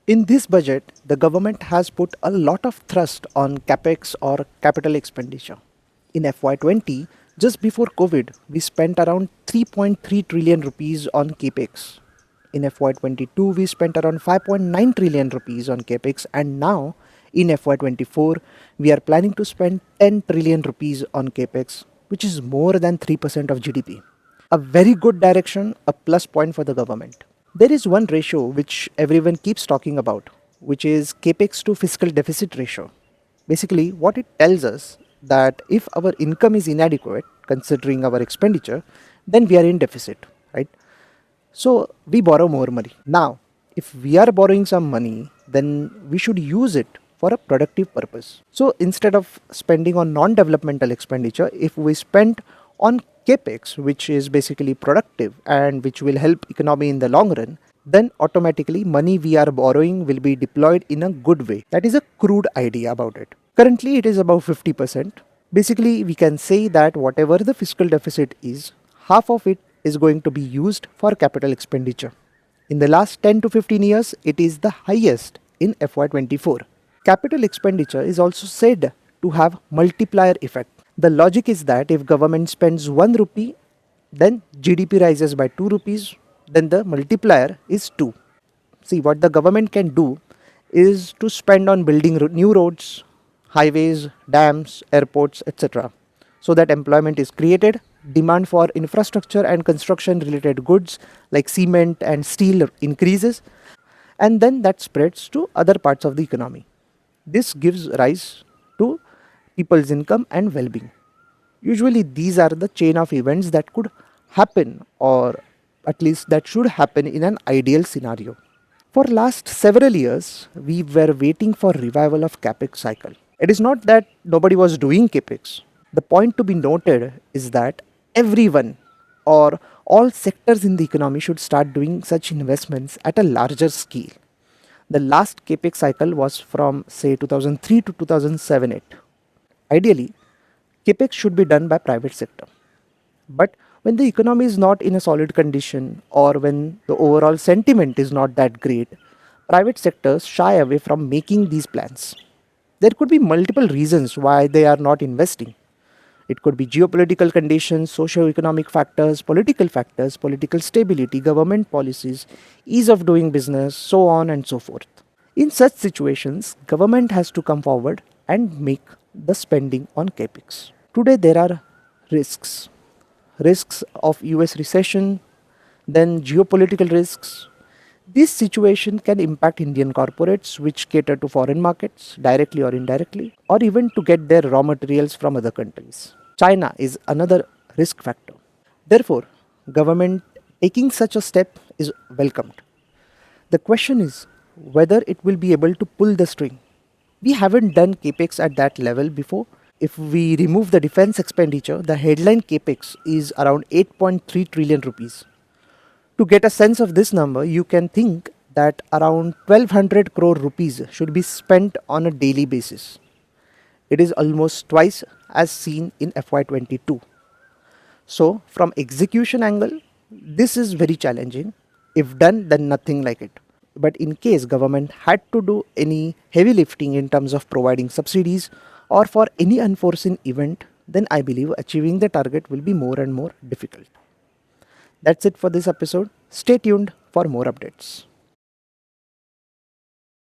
In this budget, the government has put a lot of thrust on capex or capital expenditure. In FY20, just before COVID, we spent around 3.3 trillion rupees on capex. In FY22, we spent around 5.9 trillion rupees on capex, and now in FY24, we are planning to spend 10 trillion rupees on capex, which is more than 3% of GDP. A very good direction, a plus point for the government. There is one ratio which everyone keeps talking about, which is capex to fiscal deficit ratio. Basically, what it tells us that if our income is inadequate considering our expenditure, then we are in deficit, right? So we borrow more money. Now, if we are borrowing some money, then we should use it for a productive purpose. So instead of spending on non-developmental expenditure, if we spend on capex, which is basically productive and which will help economy in the long run, then automatically money we are borrowing will be deployed in a good way. That is a crude idea about it. Currently, it is about 50%. Basically, we can say that whatever the fiscal deficit is, half of it is going to be used for capital expenditure. In the last 10 to 15 years, it is the highest in FY24. Capital expenditure is also said to have multiplier effect. The logic is that if government spends 1 rupee, then GDP rises by 2 rupees, then the multiplier is 2. See, what the government can do is to spend on building new roads, highways, dams, airports, etc. so that employment is created, demand for infrastructure and construction related goods like cement and steel increases, and then that spreads to other parts of the economy. This gives rise to people's income and well-being. Usually these are the chain of events that could happen, or at least that should happen in an ideal scenario. For last several years, we were waiting for revival of capex cycle. It is not that nobody was doing capex. The point to be noted is that everyone or all sectors in the economy should start doing such investments at a larger scale. The last capex cycle was from say 2003 to 2007-8. Ideally, capex should be done by private sector. But when the economy is not in a solid condition or when the overall sentiment is not that great, private sectors shy away from making these plans. There could be multiple reasons why they are not investing. It could be geopolitical conditions, socio-economic factors, political stability, government policies, ease of doing business, so on and so forth. In such situations, government has to come forward and make the spending on capex. Today there are risks. Risks of US recession, then geopolitical risks. This situation can impact Indian corporates which cater to foreign markets directly or indirectly, or even to get their raw materials from other countries. China is another risk factor. Therefore, government taking such a step is welcomed. The question is whether it will be able to pull the string. We haven't done capex at that level before. If we remove the defense expenditure, the headline capex is around 8.3 trillion rupees. To get a sense of this number, you can think that around 1200 crore rupees should be spent on a daily basis. It is almost twice as seen in FY22. So, from execution angle, this is very challenging. If done, then nothing like it. But in case government had to do any heavy lifting in terms of providing subsidies or for any unforeseen event, then I believe achieving the target will be more and more difficult. That's it for this episode. Stay tuned for more updates.